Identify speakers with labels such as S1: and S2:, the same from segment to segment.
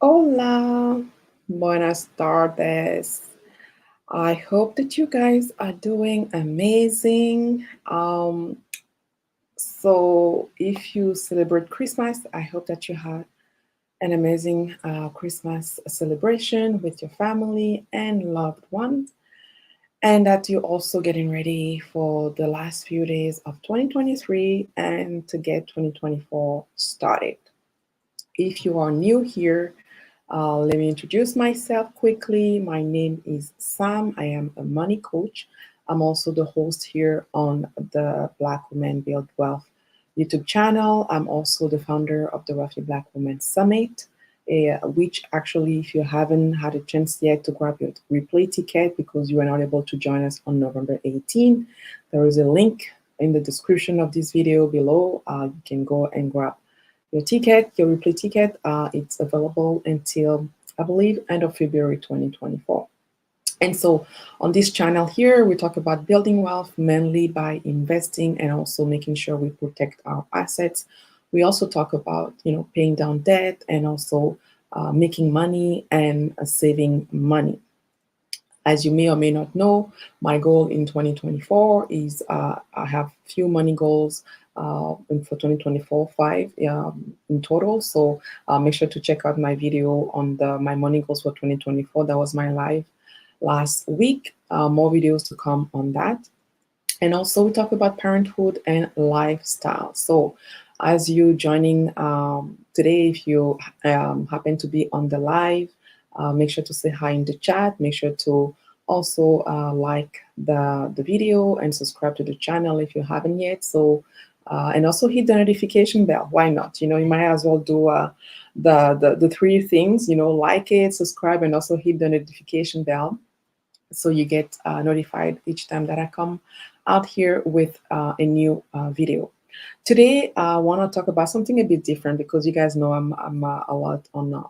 S1: Hola, buenas tardes. I hope that you guys are doing amazing. So if you celebrate Christmas, I hope that you had an amazing Christmas celebration with your family and loved ones, and that you're also getting ready for the last few days of 2023 and to get 2024 started. If you are new here, let me introduce myself quickly. My name is Sam. I am a money coach. I'm also the host here on the Black Women Build Wealth YouTube channel. I'm also the founder of the Wealthy Black Women Summit, which actually, if you haven't had a chance yet to grab your replay ticket because you were not able to join us on November 18, there is a link in the description of this video below. You can go and grab your ticket, your replay ticket. It's available until, I believe, end of February 2024. And so on this channel here, we talk about building wealth mainly by investing and also making sure we protect our assets. We also talk about, paying down debt and also making money and saving money. As you may or may not know, my goal in 2024 is I have few money goals for 2024, five in total. So make sure to check out my video on my money goals for 2024. That was my live last week. More videos to come on that. And also we talk about parenthood and lifestyle. So as you joining today, if you happen to be on the live, make sure to say hi in the chat. Make sure to also like the video and subscribe to the channel if you haven't yet. So and also hit the notification bell. Why not? You might as well do the three things. Like it, subscribe, and also hit the notification bell so you get notified each time that I come out here with a new video. Today, I want to talk about something a bit different because you guys know I'm a lot on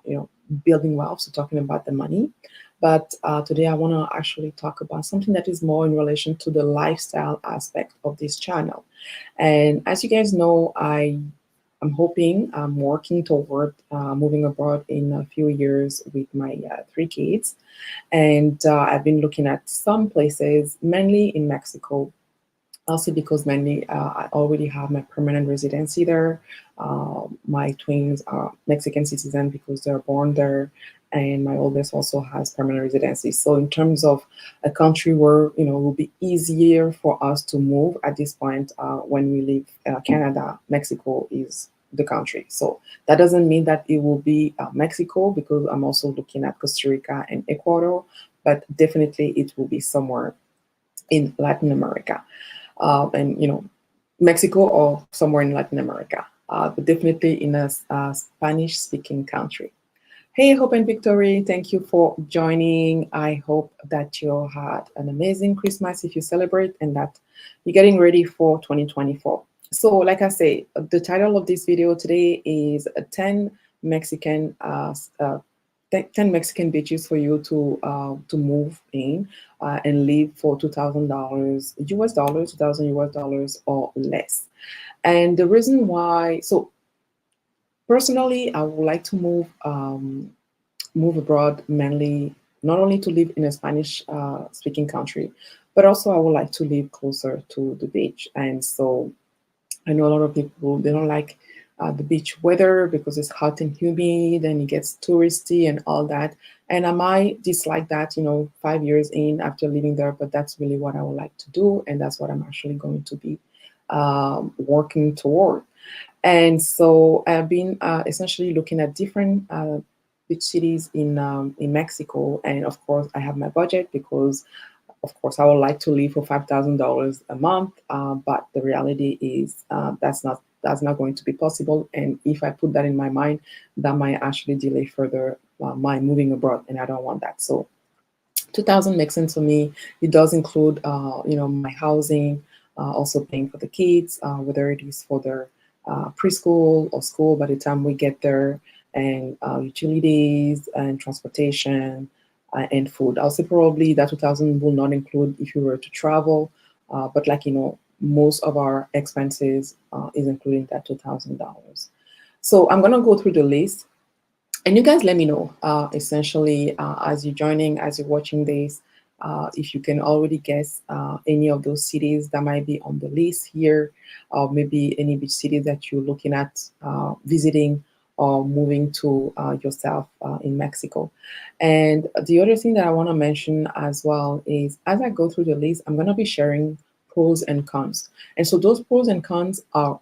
S1: building wealth, so talking about the money. But today, I want to actually talk about something that is more in relation to the lifestyle aspect of this channel. And as you guys know, I'm hoping, I'm working toward moving abroad in a few years with my three kids. And I've been looking at some places, mainly in Mexico, also because mainly I already have my permanent residency there. My twins are Mexican citizens because they're born there, and my oldest also has permanent residency. So in terms of a country where it will be easier for us to move at this point, when we leave Canada, Mexico is the country. So that doesn't mean that it will be Mexico, because I'm also looking at Costa Rica and Ecuador, but definitely it will be somewhere in Latin America, and Mexico or somewhere in Latin America, but definitely in a Spanish-speaking country. Hey, Hope and Victory, thank you for joining. I hope that you had an amazing Christmas if you celebrate, and that you're getting ready for 2024. So, like I say, the title of this video today is 10 Mexican 10 Mexican beaches for you to move in and live for $2,000 US dollars, 2,000 US dollars or less. And the reason why, so personally, I would like to move abroad, mainly not only to live in a Spanish speaking country, but also I would like to live closer to the beach. And so I know a lot of people, they don't like the beach weather because it's hot and humid and it gets touristy and all that. And I might dislike that, 5 years in after living there, but that's really what I would like to do. And that's what I'm actually going to be working toward. And so I've been essentially looking at different beach cities in Mexico. And of course, I have my budget because of course, I would like to live for $5,000 a month, but the reality is that's not going to be possible. And if I put that in my mind, that might actually delay further my moving abroad, and I don't want that. So 2,000 makes sense for me. It does include, my housing, also paying for the kids, whether it is for their preschool or school by the time we get there, and utilities and transportation and food. I'll say probably that 2,000 will not include if you were to travel, but most of our expenses is including that $2,000. So I'm gonna go through the list. And you guys let me know, essentially, as you're joining, as you're watching this, if you can already guess any of those cities that might be on the list here, or maybe any beach city that you're looking at visiting or moving to yourself in Mexico. And the other thing that I want to mention as well is, as I go through the list, I'm going to be sharing pros and cons. And so those pros and cons are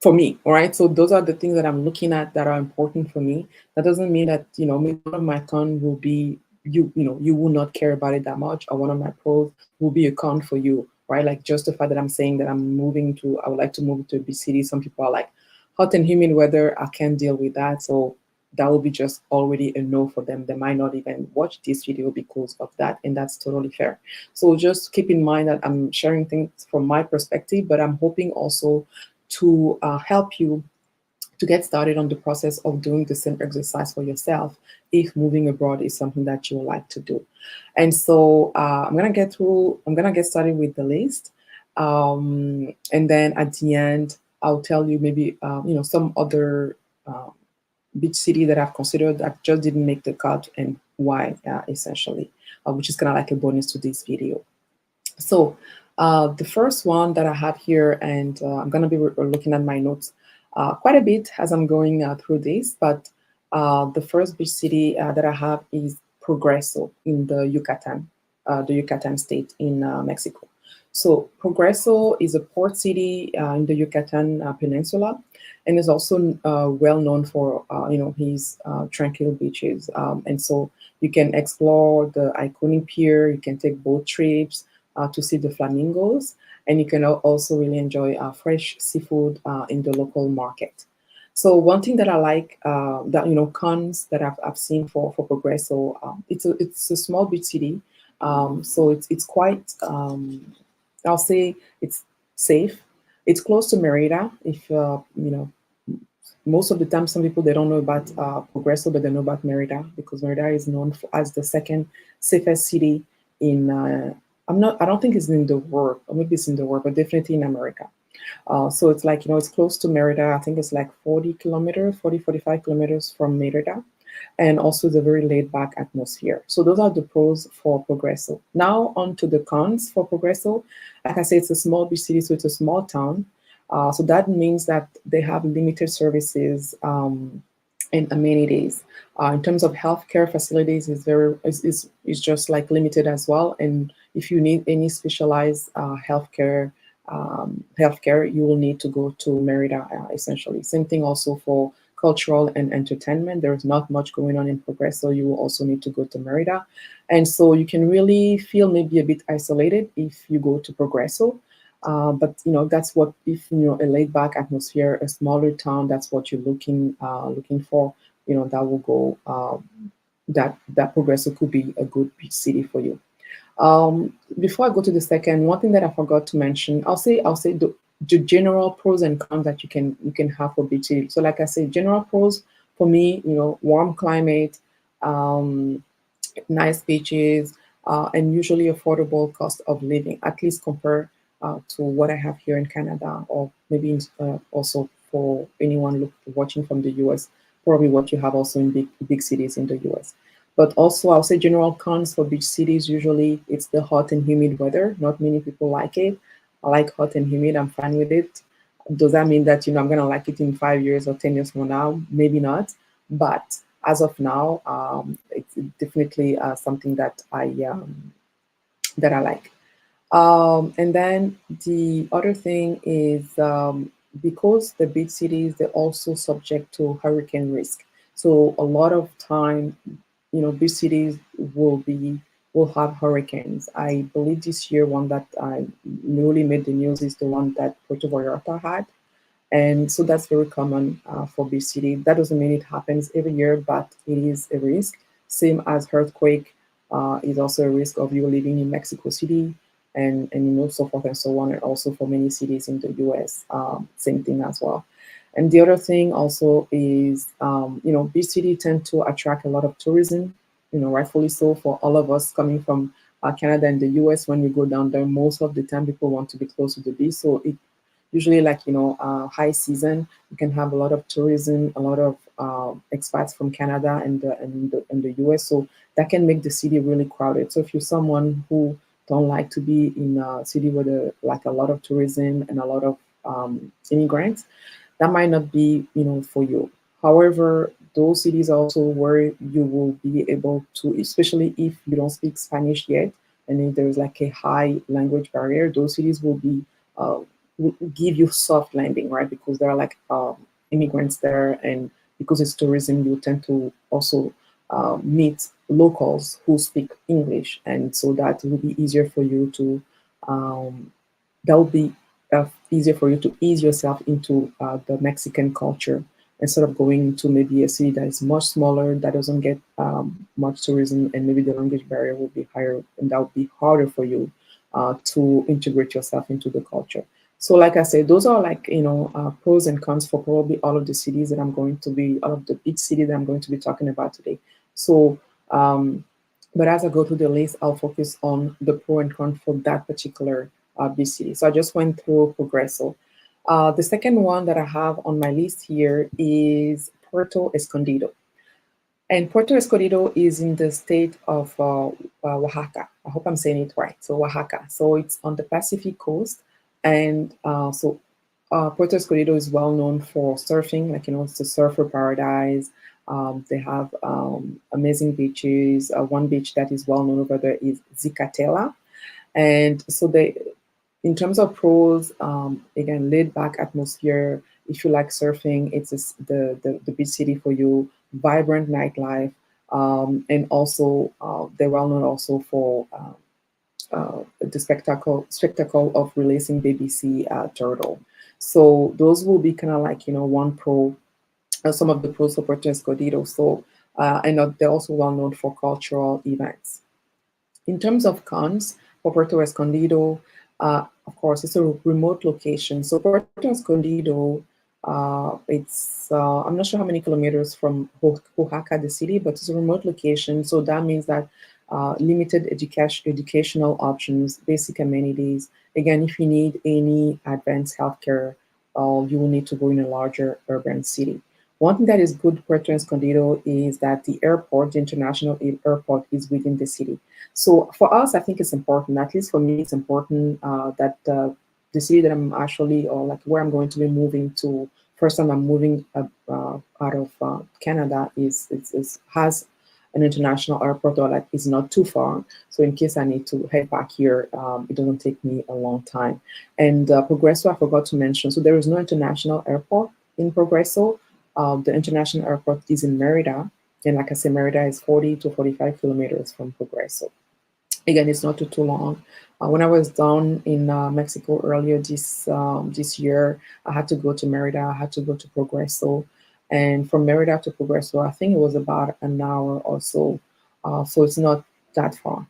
S1: for me, all right? So those are the things that I'm looking at that are important for me. That doesn't mean that, maybe one of my con will be you will not care about it that much, or one of my pros will be a con for you, right? Like, just the fact that I'm saying that I would like to move to a big city. Some people are like, hot and humid weather, I can't deal with that. So that will be just already a no for them. They might not even watch this video because of that, and that's totally fair. So just keep in mind that I'm sharing things from my perspective, but I'm hoping also to help you to get started on the process of doing the same exercise for yourself if moving abroad is something that you would like to do. And so I'm gonna get started with the list. And then at the end, I'll tell you maybe some other beach city that I've considered that just didn't make the cut and why, essentially, which is kind of like a bonus to this video. So the first one that I have here, and I'm going to be looking at my notes quite a bit as I'm going through this, but the first beach city that I have is Progreso in the Yucatan state in Mexico. So Progreso is a port city in the Yucatan Peninsula, and is also well known for his tranquil beaches. And so you can explore the iconic pier, you can take boat trips to see the flamingos, and you can also really enjoy fresh seafood in the local market. So one thing that I like, that cons that I've seen for Progreso, it's a small beach city, so it's quite, I'll say it's safe. It's close to Merida. If most of the time, some people, they don't know about Progreso, but they know about Merida, because Merida is known as the second safest city in. I don't think it's in the world, or maybe it's in the world, but definitely in America. So it's like, it's close to Merida. I think it's like 45 kilometers from Merida. And also the very laid back atmosphere. So those are the pros for Progreso. Now on to the cons for Progreso. Like I said, it's a small beach city, so it's a small town. So that means that they have limited services and amenities. In terms of healthcare facilities, is just like limited as well. And if you need any specialized healthcare, you will need to go to Merida, essentially. Same thing also for cultural and entertainment. There's not much going on in Progreso. You will also need to go to Merida. And so you can really feel maybe a bit isolated if you go to Progreso. But that's what, if a laid back atmosphere, a smaller town, that's what you're looking for. That will go. That Progreso could be a good city for you. Before I go to the second, one thing that I forgot to mention, I'll say the general pros and cons that you can have for beach city. So like I said, general pros for me, warm climate, nice beaches, and usually affordable cost of living, at least compared to what I have here in Canada, or maybe also for anyone watching from the US, probably what you have also in big cities in the US. But also, I'll say general cons for beach cities, usually it's the hot and humid weather. Not many people like it. I like hot and humid, I'm fine with it. Does that mean that I'm gonna like it in 5 years or 10 years from now? Maybe not. But as of now, it's definitely something that I like. And then the other thing is, because the big cities, they're also subject to hurricane risk. So a lot of time, big cities will have hurricanes. I believe this year one that I newly made the news is the one that Puerto Vallarta had. And so that's very common for big city. That doesn't mean it happens every year, but it is a risk. Same as earthquake is also a risk of you living in Mexico City, and so forth and so on, and also for many cities in the US, same thing as well. And the other thing also is, big cities tend to attract a lot of tourism, rightfully so, for all of us coming from Canada and the US. When we go down there, most of the time people want to be close to the beach, so usually like high season, you can have a lot of tourism, a lot of expats from Canada and the US. So that can make the city really crowded. So if you're someone who don't like to be in a city with like a lot of tourism and a lot of immigrants, that might not be for you. However, those cities are also where you will be able to, especially if you don't speak Spanish yet, and if there's like a high language barrier, those cities uh, will give you soft landing, right? Because there are like immigrants there, and because it's tourism, you tend to also meet locals who speak English, and so that will be easier for you to um, that would be easier for you to ease yourself into the Mexican culture instead of going to maybe a city that is much smaller, that doesn't get much tourism, and maybe the language barrier will be higher, and that would be harder for you to integrate yourself into the culture. So, like I said, those are like pros and cons for probably all of the cities that I'm going to be, all of the big cities that I'm going to be talking about today. So, but as I go through the list, I'll focus on the pro and con for that particular BC. So I just went through Progreso. The second one that I have on my list here is Puerto Escondido. And Puerto Escondido is in the state of Oaxaca. I hope I'm saying it right. So Oaxaca. So it's on the Pacific coast. And Puerto Escondido is well known for surfing. Like, it's a surfer paradise. They have amazing beaches. One beach that is well known over there is Zicatela. And so in terms of pros, again, laid back atmosphere. If you like surfing, it's the beach city for you. Vibrant nightlife, and also they're well known also for the spectacle of releasing baby sea turtle. So those will be kind of like one pro, some of the pros for Puerto Escondido. So and they're also well known for cultural events. In terms of cons for Puerto Escondido, of course, it's a remote location. So Puerto Escondido, I'm not sure how many kilometers from Oaxaca, the city, but it's a remote location. So that means that limited educational options, basic amenities. Again, if you need any advanced healthcare, you will need to go in a larger urban city. One thing that is good Puerto Escondido is that the airport, the international airport, is within the city. So for us, I think it's important, at least for me, it's important that the city that I'm actually, or like where I'm going to be moving to, first time I'm moving out of Canada, has an international airport, or like is not too far. So in case I need to head back here, it doesn't take me a long time. And Progreso, I forgot to mention. So there is no international airport in Progreso. The international airport is in Merida. And like I said, Merida is 40 to 45 kilometers from Progreso. Again, it's not too long. When I was down in Mexico earlier this year, I had to go to Merida. I had to go to Progreso, and from Merida to Progreso, I think it was about an hour or so. So it's not that far.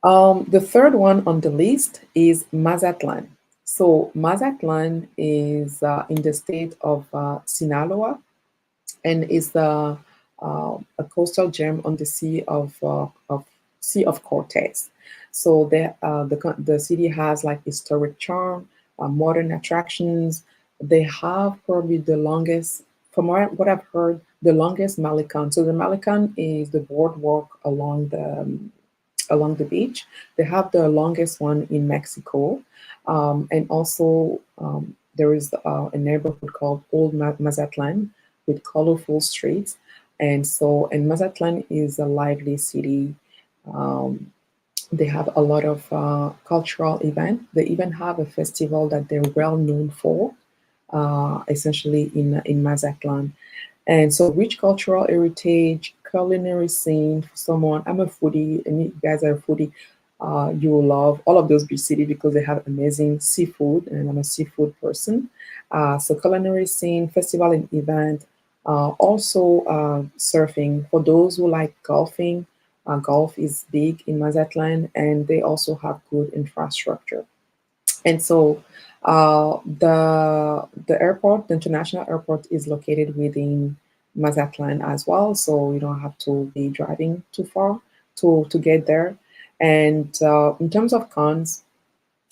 S1: The third one on the list is Mazatlan. So Mazatlan is in the state of Sinaloa, and is a coastal gem on the Sea of Cortez. So the city has like historic charm, modern attractions. They have probably the longest, from what I've heard, the longest Malican. So the Malican is the boardwalk along the beach. They have the longest one in Mexico, and also there is a neighborhood called Old Mazatlan with colorful streets. And Mazatlan is a lively city. Um, they have a lot of cultural events. They even have a festival that they're well known for, essentially in Mazatlan. And so, rich cultural heritage, culinary scene for someone. I'm a foodie, and you guys are a foodie. You will love all of those beach cities because they have amazing seafood, and I'm a seafood person. So, culinary scene, festival and event, also surfing. For those who like golfing, golf is big in Mazatlan, and they also have good infrastructure. And so the airport, the international airport, is located within Mazatlan as well. So you don't have to be driving too far to get there. And in terms of cons,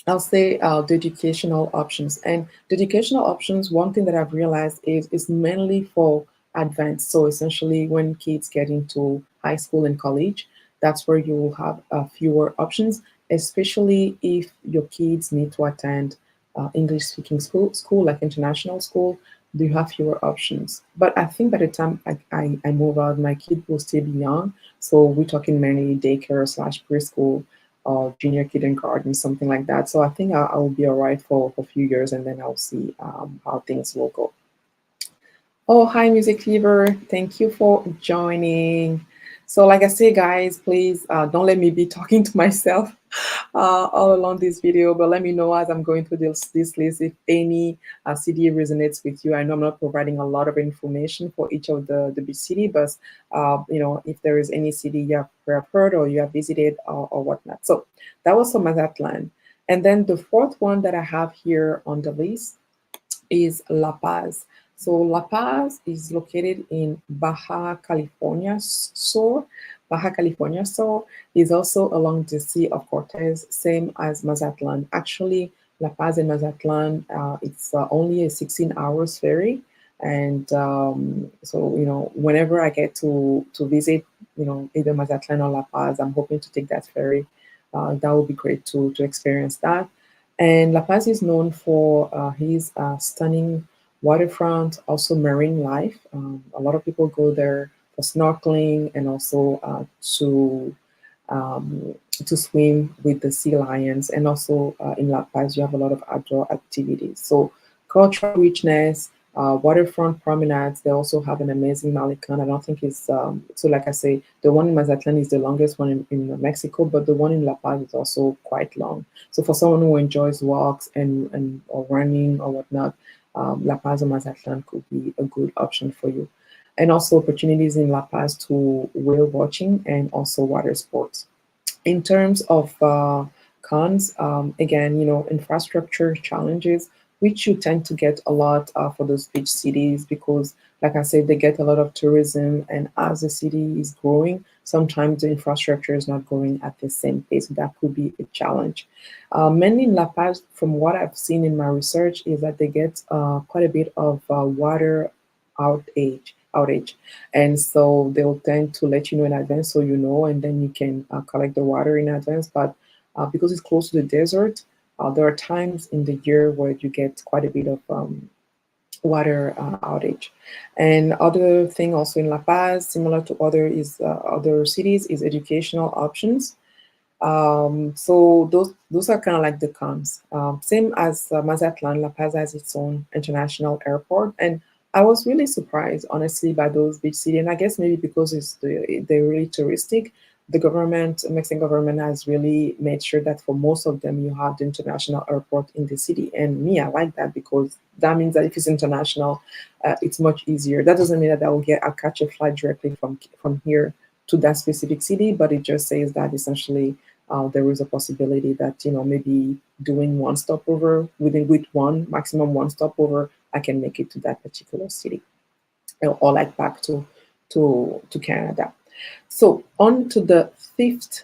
S1: I'll say the educational options. And the educational options, one thing that I've realized is mainly for advanced. So essentially, when kids get into high school and college, that's where you will have fewer options, especially if your kids need to attend English speaking school like international school. Do you have fewer options? But I think by the time I move out, my kid will still be young. So we're talking mainly daycare slash preschool or junior kindergarten, something like that. So I think I'll be all right for a few years, and then I'll see how things will go. Oh, hi, Music Fever. Thank you for joining. So, like I say, guys, please don't let me be talking to myself all along this video, but let me know as I'm going through this list if any CD resonates with you. I know I'm not providing a lot of information for each of the big city, but if there is any city you have heard or you have visited or whatnot. So that was from Mazatlan. And then the fourth one that I have here on the list is La Paz. So La Paz is located in Baja California Sur. Baja California Sur is also along the Sea of Cortez, same as Mazatlan. Actually, La Paz and Mazatlan, it's only a 16 hours ferry. And so, whenever I get to visit, either Mazatlan or La Paz, I'm hoping to take that ferry. That would be great to experience that. And La Paz is known for his stunning waterfront, also marine life. A lot of people go there for snorkeling and also to swim with the sea lions. And also in La Paz, you have a lot of outdoor activities. So cultural richness, waterfront promenades. They also have an amazing Malican. I don't think it's so. Like I say, the one in Mazatlan is the longest one in Mexico, but the one in La Paz is also quite long. So for someone who enjoys walks and or running or whatnot, La Paz or Mazatlan could be a good option for you. And also opportunities in La Paz to whale watching and also water sports. In terms of cons, again, infrastructure challenges, which you tend to get a lot for those beach cities because, like I said, they get a lot of tourism, and as the city is growing, sometimes the infrastructure is not growing at the same pace. That could be a challenge. Mainly in La Paz, from what I've seen in my research, is that they get quite a bit of water outage, and so they'll tend to let you know in advance so you know, and then you can collect the water in advance. But because it's close to the desert, there are times in the year where you get quite a bit of water outage. And other thing also in La Paz, similar to other cities, is educational options. So those are kind of like the cons. Same as Mazatlan, La Paz has its own international airport, and I was really surprised, honestly, by those beach city. And I guess maybe because they're really touristic, Mexican government has really made sure that for most of them you have the international airport in the city. And me, I like that because that means that if it's international, it's much easier. That doesn't mean that I'll catch a flight directly from here to that specific city, but it just says that essentially there is a possibility that maybe doing one stopover with one maximum one stopover, I can make it to that particular city, or like back to Canada. So on to the fifth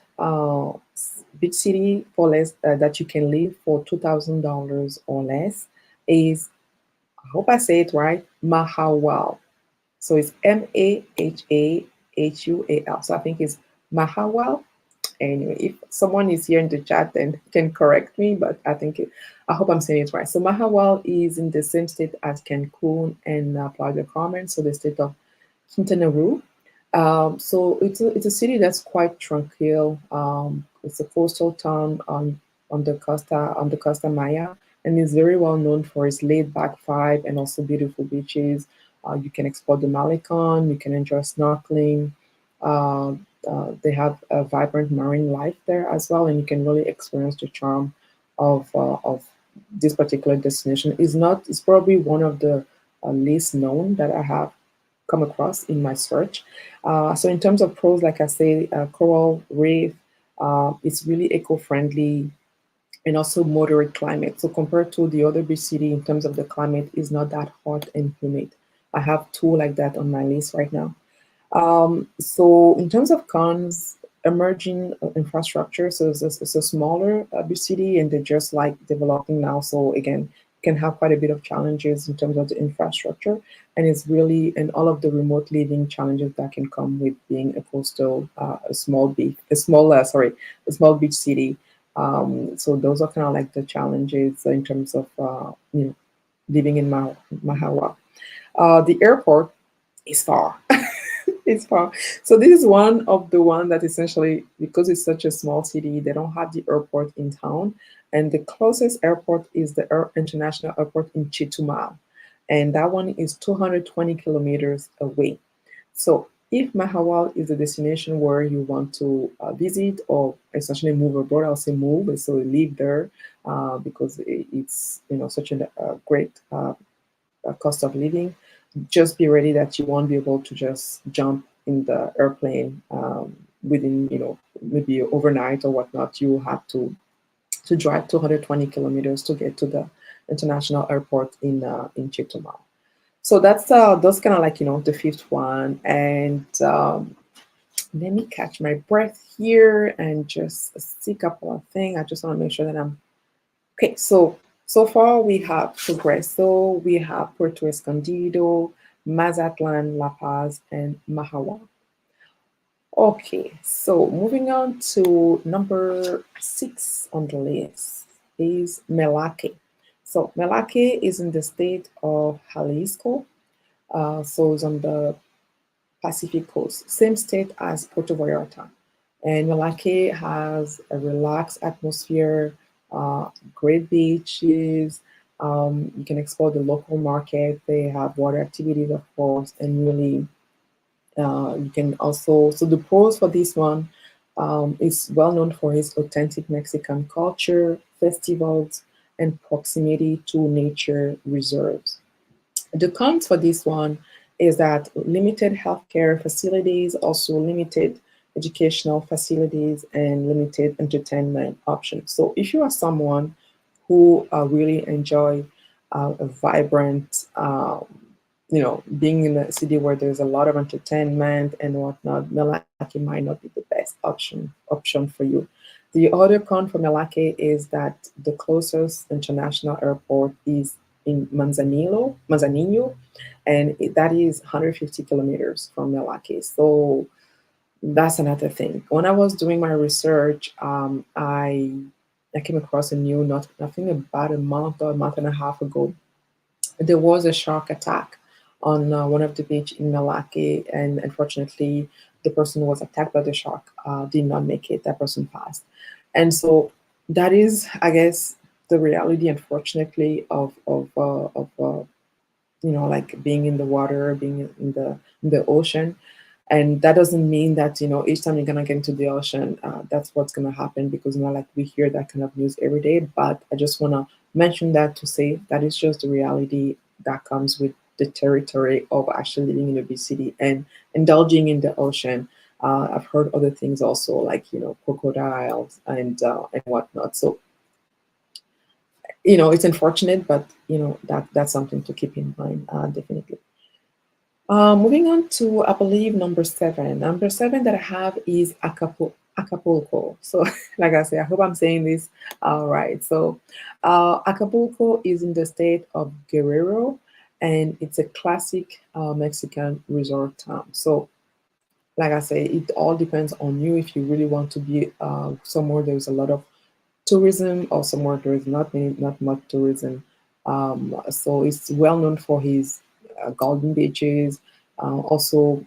S1: big city for less that you can live for $2,000 or less is, I hope I say it right, Mahawal. So it's Mahahual. So I think it's Mahawal. Anyway, if someone is here in the chat, then can correct me, but I hope I'm saying it right. So Mahawal is in the same state as Cancun and Playa del Carmen, so the state of Quintana Roo. So it's a city that's quite tranquil. It's a coastal town on the Costa Maya, and is very well known for its laid-back vibe and also beautiful beaches. You can explore the Malecon. You can enjoy snorkeling. Uh, they have a vibrant marine life there as well, and you can really experience the charm of this particular destination. It's probably one of the least known that I have come across in my search. So in terms of pros, like I say, coral reef, it's really eco-friendly and also moderate climate. So compared to the other beach city in terms of the climate, is not that hot and humid. I have two like that on my list right now. So in terms of cons, emerging infrastructure. So it's a smaller big city, and they're just like developing now. So again, can have quite a bit of challenges in terms of the infrastructure, and it's really and all of the remote living challenges that can come with being a coastal, a small beach city. So those are kind of like the challenges in terms of living in Mahawa. The airport is far. It's far. So this is one of the one that essentially, because it's such a small city, they don't have the airport in town, and the closest airport is the international airport in Chetumal, and that one is 220 kilometers away. So if Mahawal is a destination where you want to visit or essentially move abroad, I'll say move, so live there because it's such a great cost of living. Just be ready that you won't be able to just jump in the airplane within maybe overnight or whatnot. You have to drive 220 kilometers to get to the international airport in Chetumal. So that's kind of like the fifth one. And let me catch my breath here and just see a couple of things. I just want to make sure that I'm okay. So far we have Progreso, we have Puerto Escondido, Mazatlan, La Paz, and Mahawa. Okay, so moving on to number 6 on the list is Melake. So Melake is in the state of Jalisco. So it's on the Pacific coast, same state as Puerto Vallarta. And Melake has a relaxed atmosphere, great beaches. You can explore the local market. They have water activities, of course, and really you can also. So the pros for this one is well known for its authentic Mexican culture, festivals, and proximity to nature reserves. The cons for this one is that limited healthcare facilities, also limited educational facilities, and limited entertainment options. So if you are someone who really enjoy a vibrant, being in a city where there's a lot of entertainment and whatnot, Melake might not be the best option for you. The other con for Melake is that the closest international airport is in Manzanillo, and that is 150 kilometers from Melake. So that's another thing. When I was doing my research, I came across a new nothing about a month or a month and a half ago. There was a shark attack on one of the beach in Malaki, and unfortunately, the person who was attacked by the shark did not make it. That person passed, and so that is, I guess, the reality, unfortunately, of like being in the water, being in the ocean. And that doesn't mean that each time you're gonna get into the ocean, that's what's gonna happen, because like we hear that kind of news every day. But I just wanna mention that to say that is just the reality that comes with the territory of actually living in a big city and indulging in the ocean. I've heard other things also, like crocodiles and whatnot. So it's unfortunate, but that's something to keep in mind, definitely. Moving on to, I believe, number 7. Number 7 that I have is Acapulco. So, like I say, I hope I'm saying this all right. So, Acapulco is in the state of Guerrero, and it's a classic Mexican resort town. So, like I say, it all depends on you. If you really want to be somewhere there's a lot of tourism, or somewhere there is not much tourism. So it's well known for his golden beaches. Also,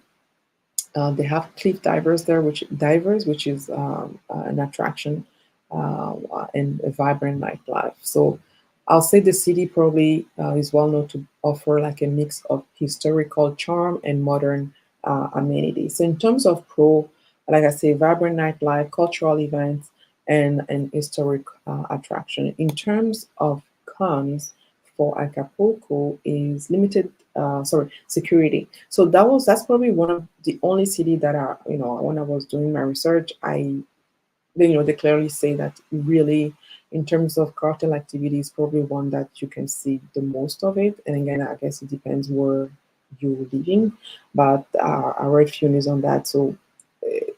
S1: they have cliff which is an attraction and a vibrant nightlife. So I'll say the city probably is well known to offer like a mix of historical charm and modern amenities. So in terms of pro, like I say, vibrant nightlife, cultural events, and historic attraction. In terms of cons for Acapulco is limited security. So that's probably one of the only city that are, when I was doing my research, they clearly say that really in terms of cartel activity is probably one that you can see the most of it. And again, I guess it depends where you're living, but I read few news on that. So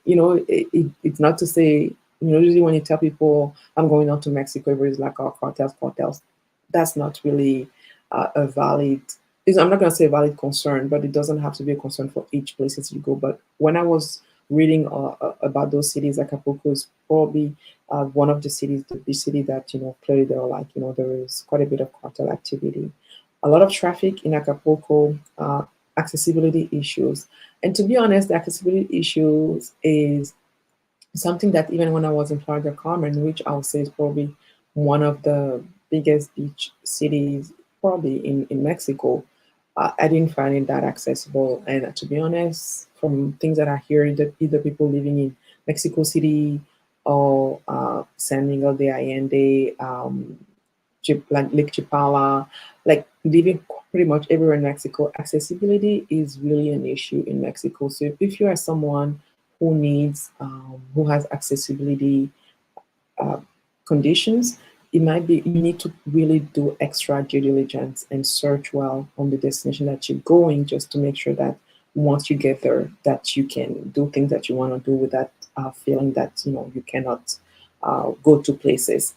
S1: it's not to say, usually when you tell people I'm going out to Mexico, everybody's like, oh, cartels, cartels. That's not really a valid, I'm not going to say a valid concern, but it doesn't have to be a concern for each places you go. But when I was reading about those cities, Acapulco is probably one of the cities, the big city that, clearly there are like, there is quite a bit of cartel activity, a lot of traffic in Acapulco, accessibility issues. And to be honest, the accessibility issues is something that even when I was in Playa del Carmen, which I would say is probably one of the biggest beach cities, probably in Mexico, I didn't find it that accessible. And to be honest, from things that I hear, either people living in Mexico City or San Miguel de Allende, like Lake Chapala, like living pretty much everywhere in Mexico, accessibility is really an issue in Mexico. So if you are someone who has accessibility uh, conditions, it might be you need to really do extra due diligence and search well on the destination that you're going, just to make sure that once you get there, that you can do things that you want to do without feeling that you cannot go to places.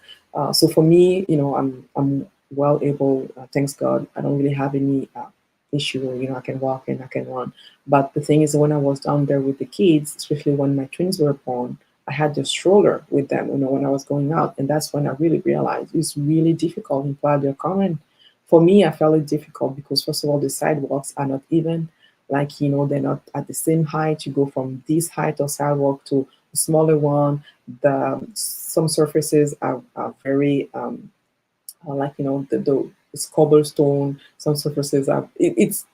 S1: So for me, I'm well able. Thanks God, I don't really have any issue. I can walk and I can run. But the thing is, when I was down there with the kids, especially when my twins were born, I had the stroller with them, when I was going out. And that's when I really realized it's really difficult in Playa del Carmen. For me, I felt it difficult because, first of all, the sidewalks are not even. Like, they're not at the same height. You go from this height of sidewalk to a smaller one. Some surfaces are very, like, the it's cobblestone. Some surfaces are, it's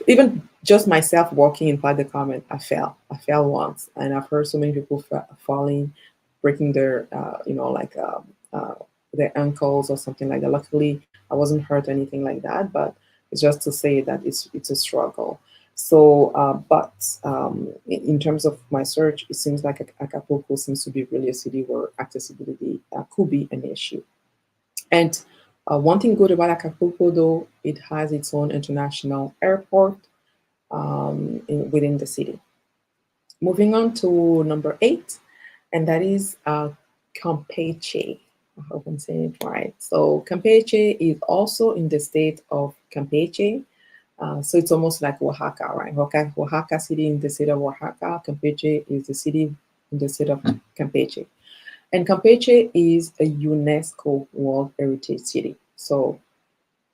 S1: even just myself walking in Playa del Carmen, I fell once, and I've heard so many people falling, breaking their like their ankles or something like that. Luckily I wasn't hurt or anything like that, but it's just to say that it's a struggle. So but in terms of my search, it seems like Acapulco seems to be really a city where accessibility could be an issue. And one thing good about Acapulco, though, it has its own international airport within the city. Moving on to number 8, and that is Campeche. I hope I'm saying it right. So Campeche is also in the state of Campeche. So it's almost like Oaxaca, right? Oaxaca city in the state of Oaxaca. Campeche is the city in the state of Campeche. And Campeche is a UNESCO World Heritage City. So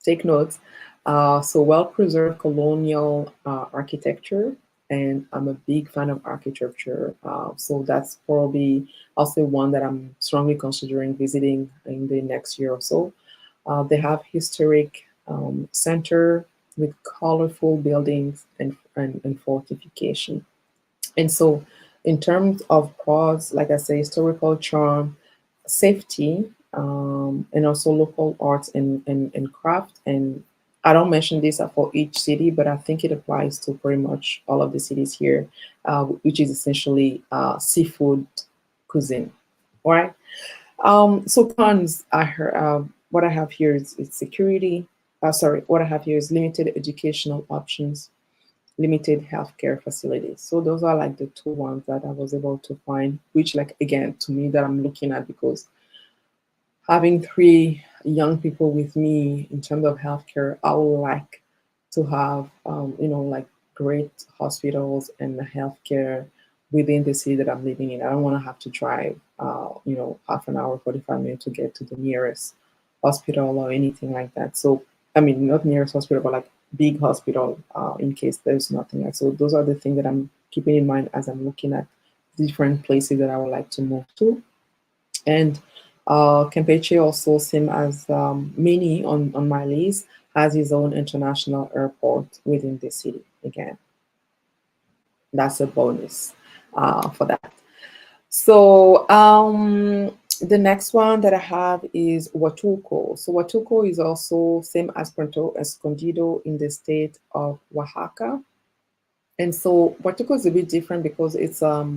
S1: take notes. So well-preserved colonial architecture, and I'm a big fan of architecture. So that's probably also one that I'm strongly considering visiting in the next year or so. They have historic center with colorful buildings and fortification. And so, in terms of pros, like I say, historical charm, safety, and also local arts and craft. And I don't mention this for each city, but I think it applies to pretty much all of the cities here, which is essentially seafood cuisine. All right. So cons, I heard, what I have here is security. Sorry, what I have here is limited educational options, limited healthcare facilities. So those are like the two ones that I was able to find, which, like, again, to me, that I'm looking at, because having 3 young people with me in terms of healthcare, I would like to have, like, great hospitals and healthcare within the city that I'm living in. I don't want to have to drive, half an hour, 45 minutes to get to the nearest hospital or anything like that. So, I mean, not nearest hospital, but like big hospital, in case there's nothing. Like, so those are the things that I'm keeping in mind as I'm looking at different places that I would like to move to. And Campeche also, same as many on my list, has its own international airport within the city. Again, that's a bonus for that. So the next one that I have is Huatulco. So Huatulco is also same as Puerto Escondido in the state of Oaxaca. And so Huatulco is a bit different because it's a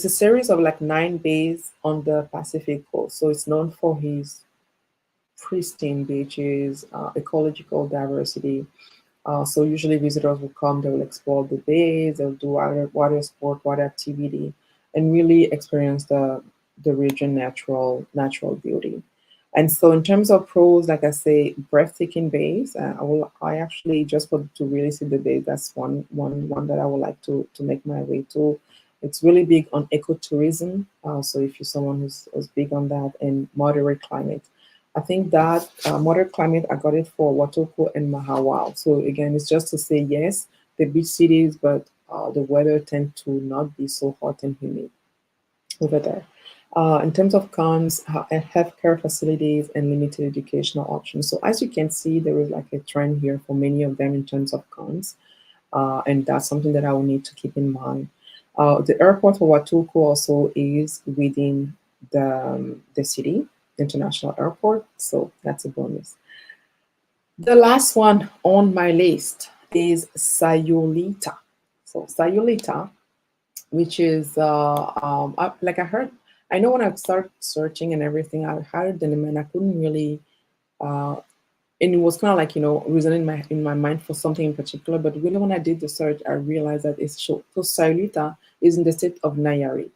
S1: series of like 9 bays on the Pacific coast. So it's known for his pristine beaches, ecological diversity, So usually visitors will come, they will explore the bays, they'll do water sport, water activity, and really experience the region natural beauty. And so in terms of pros, like I say, breathtaking bays. I actually just for to really see the bays. That's one that I would like to make my way to. It's really big on ecotourism. So if you're someone who's big on that, and moderate climate. I think that moderate climate, I got it for Watoko and Mahawal. So again, it's just to say yes, the beach cities, but the weather tend to not be so hot and humid over there. In terms of cons, healthcare facilities and limited educational options. So as you can see, there is like a trend here for many of them in terms of cons, and that's something that I will need to keep in mind. The airport for Watuku also is within the city, international airport, so that's a bonus. The last one on my list is Sayulita. So Sayulita, which is like I heard, I know when I started searching and everything, I heard the name and I couldn't really uh, and it was kind of like reasoning in my mind for something in particular. But really, when I did the search, I realized that it's so Sayulita is in the state of Nayarit.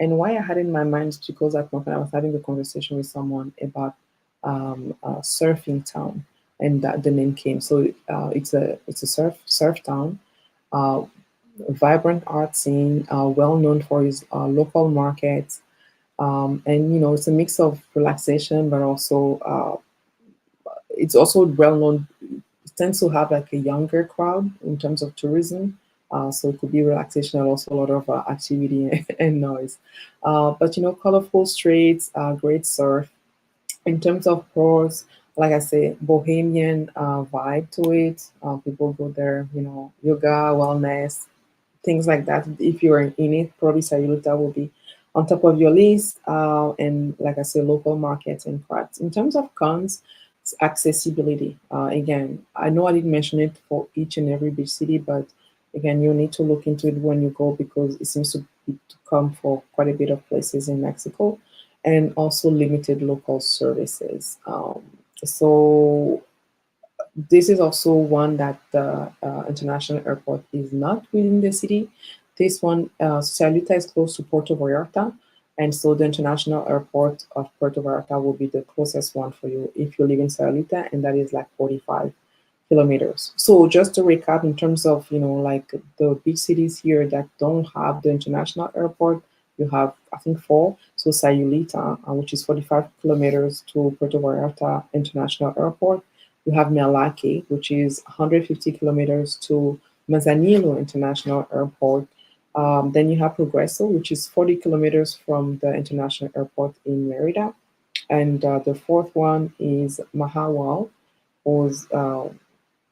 S1: And why I had it in my mind is because at one point I was having a conversation with someone about a surfing town, and that the name came. So it's a surf town, uh, vibrant art scene, well known for its local markets, and it's a mix of relaxation, but also it's also well known. It tends to have like a younger crowd in terms of tourism. So it could be relaxation and also a lot of activity and noise. But colorful streets, great surf. In terms of pros, like I say, bohemian vibe to it. People go there, yoga, wellness, things like that. If you're in it, probably Sayulita will be on top of your list. And like I said, local markets and crafts. In terms of cons, it's accessibility. Again, I know I didn't mention it for each and every big city, but again, you need to look into it when you go because it seems to come for quite a bit of places in Mexico, and also limited local services. So this is also one that the international airport is not within the city. This one, Sayulita is close to Puerto Vallarta, and so the international airport of Puerto Vallarta will be the closest one for you if you live in Sayulita, and that is like 45 kilometers. So just to recap, in terms of like the big cities here that don't have the international airport, you have I think four. So Sayulita, which is 45 kilometers to Puerto Vallarta International Airport. You have Melake, which is 150 kilometers to Manzanillo International Airport. Then you have Progreso, which is 40 kilometers from the international airport in Merida. And the fourth one is Mahawal, who's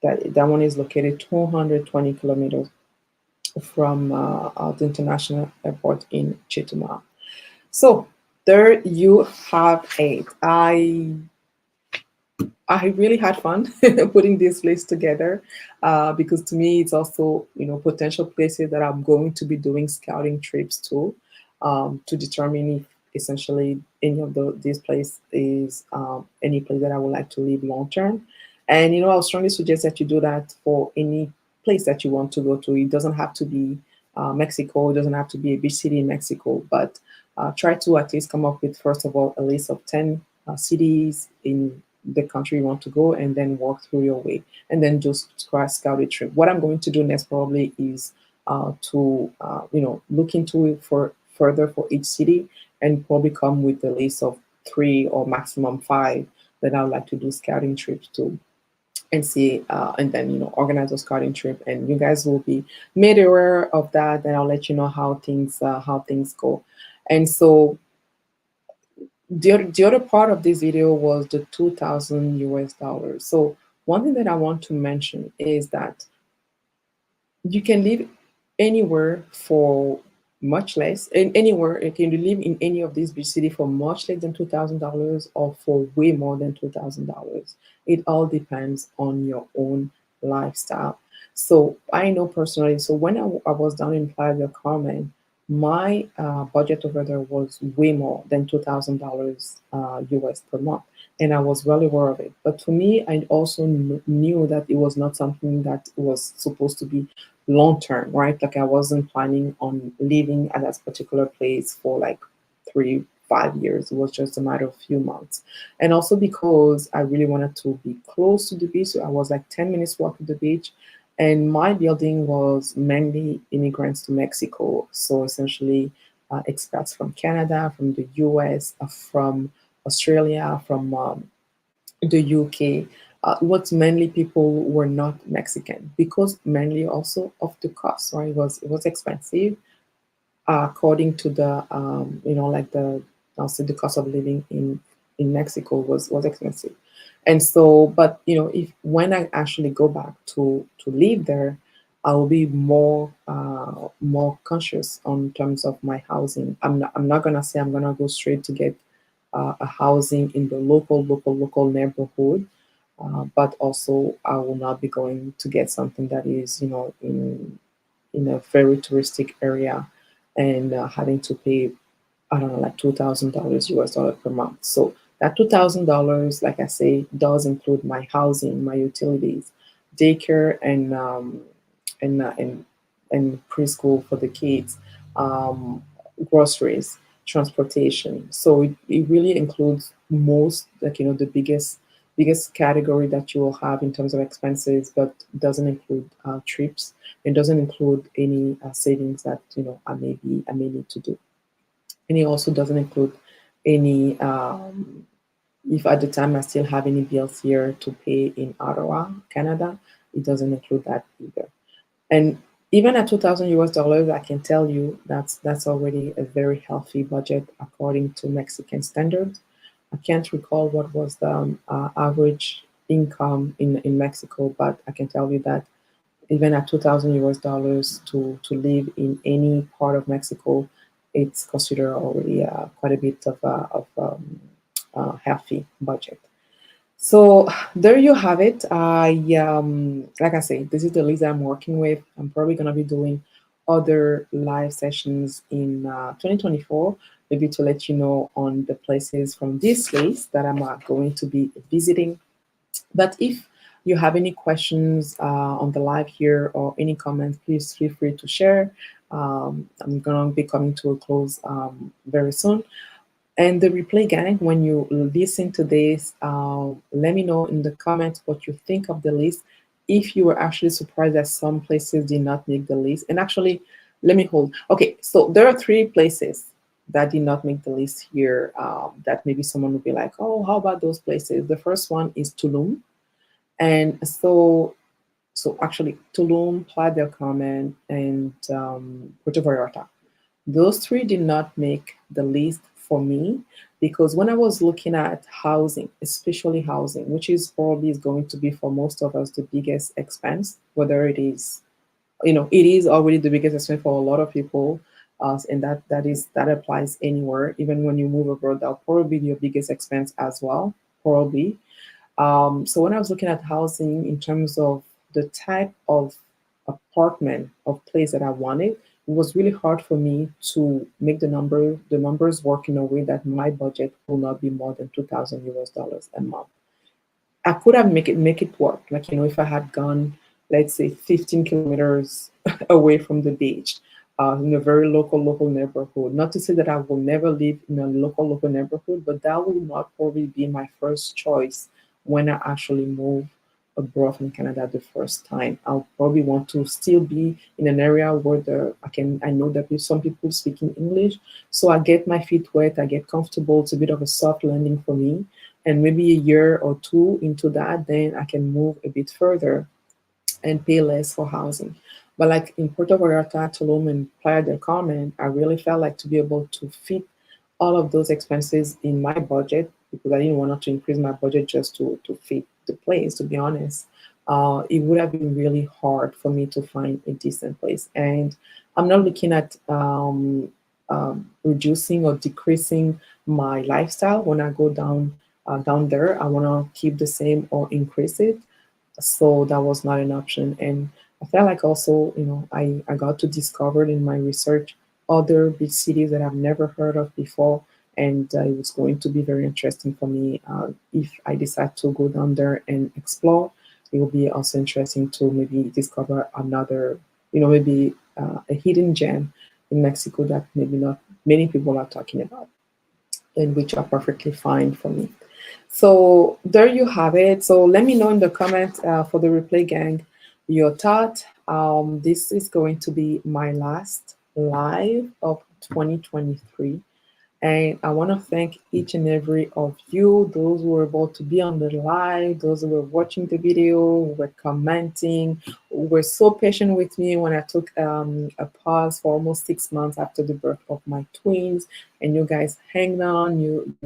S1: that one is located 220 kilometers from the international airport in Chituma. So there you have it. I really had fun putting this list together because to me it's also potential places that I'm going to be doing scouting trips to determine if essentially any of these places is any place that I would like to live long term. And I'll strongly suggest that you do that for any place that you want to go to. It doesn't have to be Mexico. It doesn't have to be a beach city in Mexico, but try to at least come up with first of all a list of 10 cities in the country you want to go, and then walk through your way, and then just scout a trip. What I'm going to do next probably is to look into it for further for each city, and probably come with a list of 3 or maximum 5 that I would like to do scouting trips to, and see and then organize a scouting trip, and you guys will be made aware of that. Then I'll let you know how things go. And so the other part of this video was the 2000 US dollars. So one thing that I want to mention is that you can live anywhere for much less, and anywhere you can live in any of these big cities for much less than $2,000 or for way more than $2,000. It all depends on your own lifestyle. So I know personally, so when I was down in Playa del Carmen, my budget over there was way more than $2,000 US per month. and I was well aware of it. But for me, I also knew that it was not something that was supposed to be long term, right? Like I wasn't planning on living at that particular place for like 3, 5 years. It was just a matter of few months. And also because I really wanted to be close to the beach. So I was like 10 minutes walk to the beach. And my building was mainly immigrants to Mexico. So essentially, expats from Canada, from the US, from Australia, from the UK. What mainly people were not Mexican because mainly also of the cost, right? It was expensive according to the like the also the cost of living in Mexico was expensive, and so but if when I actually go back to live there, I will be more conscious on terms of my housing. I'm not gonna say I'm gonna go straight to get a housing in the local neighborhood, but also I will not be going to get something that is in a very touristic area and having to pay, I don't know, like $2,000 US dollar per month. So that $2,000, like I say, does include my housing, my utilities, daycare, and uh, and and preschool for the kids, um, groceries, transportation. So it really includes most, like the biggest category that you will have in terms of expenses, but doesn't include trips. It doesn't include any savings that I may need to do, and it also doesn't include any if at the time I still have any bills here to pay in Ottawa, Canada. It doesn't include that either. And even at 2,000 US dollars, I can tell you that's already a very healthy budget according to Mexican standards. I can't recall what was the average income in Mexico, but I can tell you that even at 2,000 US dollars to live in any part of Mexico, it's considered already quite a bit of healthy budget. So there you have it. Like I say, this is the list I'm working with. I'm probably gonna be doing other live sessions in 2024, maybe to let you know on the places from this list that I'm going to be visiting. But if you have any questions on the live here or any comments, please feel free to share. I'm gonna be coming to a close very soon. And the replay gang, when you listen to this, let me know in the comments what you think of the list. If you were actually surprised that some places did not make the list. And actually, let me hold. Okay, so there are 3 places that did not make the list here that maybe someone would be like, oh, how about those places? The first one is Tulum. And so actually, Tulum, Playa del Carmen, and Puerto Vallarta. Those 3 did not make the list for me because when I was looking at housing, especially housing, which is probably is going to be for most of us the biggest expense, whether it is, it is already the biggest expense for a lot of people, and that applies anywhere. Even when you move abroad, that'll probably be your biggest expense as well, probably. So when I was looking at housing in terms of the type of apartment of place that I wanted, it was really hard for me to make the numbers work in a way that my budget will not be more than 2,000 US dollars a month. I could have make it work. Like, if I had gone, let's say 15 kilometers away from the beach, in a very local neighborhood. Not to say that I will never live in a local neighborhood, but that will not probably be my first choice when I actually move abroad from Canada the first time. I'll probably want to still be in an area where I know that some people speaking English, so I get my feet wet, I get comfortable. It's a bit of a soft landing for me, and maybe a year or two into that, then I can move a bit further and pay less for housing. But like in Puerto Vallarta, Tulum, and Playa del Carmen, I really felt like to be able to fit all of those expenses in my budget because I didn't want to increase my budget just to fit the place, to be honest. It would have been really hard for me to find a decent place. And I'm not looking at reducing or decreasing my lifestyle when I go down there. I want to keep the same or increase it, so that was not an option. And I felt like also, I got to discover in my research other big cities that I've never heard of before, and it was going to be very interesting for me. If I decide to go down there and explore, it will be also interesting to maybe discover another, maybe a hidden gem in Mexico that maybe not many people are talking about, and which are perfectly fine for me. So there you have it. So let me know in the comments for the replay gang your thought. This is going to be my last live of 2023. And I want to thank each and every of you, those who were able to be on the live, those who were watching the video, who were commenting, who were so patient with me when I took a pause for almost 6 months after the birth of my twins. And you guys hanged on, you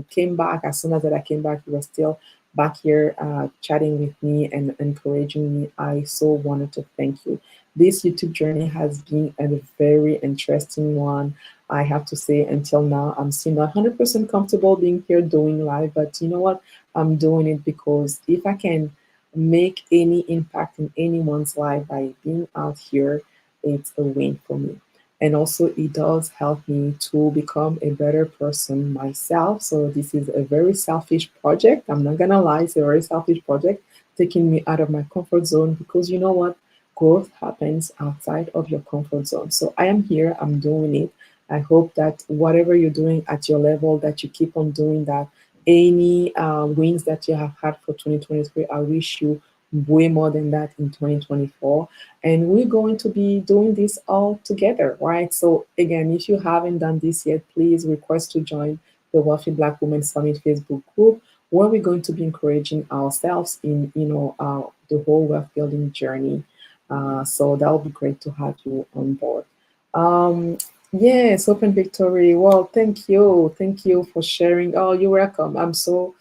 S1: came back. As soon as that I came back, you were still back here chatting with me and encouraging me. I so wanted to thank you. This YouTube journey has been a very interesting one. I have to say, until now, I'm still not 100% comfortable being here doing live, but you know what? I'm doing it because if I can make any impact in anyone's life by being out here, it's a win for me. And also, it does help me to become a better person myself. So, this is a very selfish project. I'm not gonna lie, it's a very selfish project, taking me out of my comfort zone because you know what? Growth happens outside of your comfort zone. So, I am here, I'm doing it. I hope that whatever you're doing at your level, that you keep on doing that. Any wins that you have had for 2023, I wish you way more than that in 2024. And we're going to be doing this all together, right? So again, if you haven't done this yet, please request to join the Wealthy Black Women Summit Facebook group, where we're going to be encouraging ourselves in, the whole wealth building journey. So that will be great to have you on board. Um, Yes, Open Victory. Well, thank you. Thank you for sharing. Oh, you're welcome. I'm so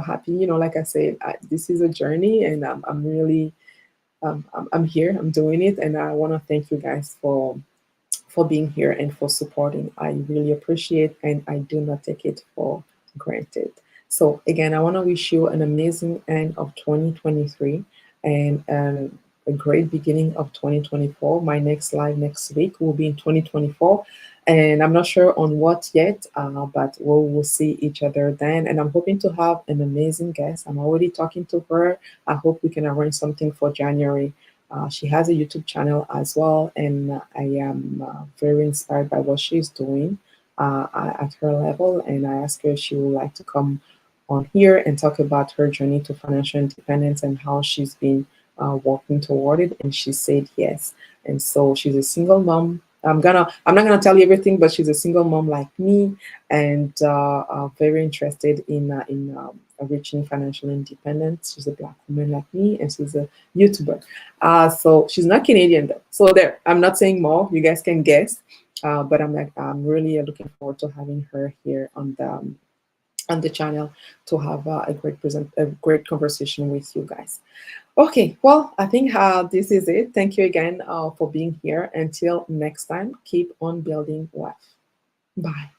S1: happy. Like I said, this is a journey, and I'm really, I'm here. I'm doing it, and I want to thank you guys for being here and for supporting. I really appreciate, and I do not take it for granted. So again, I want to wish you an amazing end of 2023 and a great beginning of 2024. My next live next week will be in 2024. And I'm not sure on what yet, but we'll see each other then. And I'm hoping to have an amazing guest. I'm already talking to her. I hope we can arrange something for January. She has a YouTube channel as well, and I am very inspired by what she's doing at her level. And I asked her if she would like to come on here and talk about her journey to financial independence and how she's been working toward it. And she said yes. And so she's a single mom. I'm not gonna tell you everything, but she's a single mom like me, and very interested in reaching financial independence. She's a black woman like me, and she's a YouTuber. So she's not Canadian though. So there, I'm not saying more. You guys can guess. But I'm really looking forward to having her here on the channel to have a great conversation with you guys. Okay, well, I think this is it. Thank you again for being here. Until next time, keep on building wealth. Bye.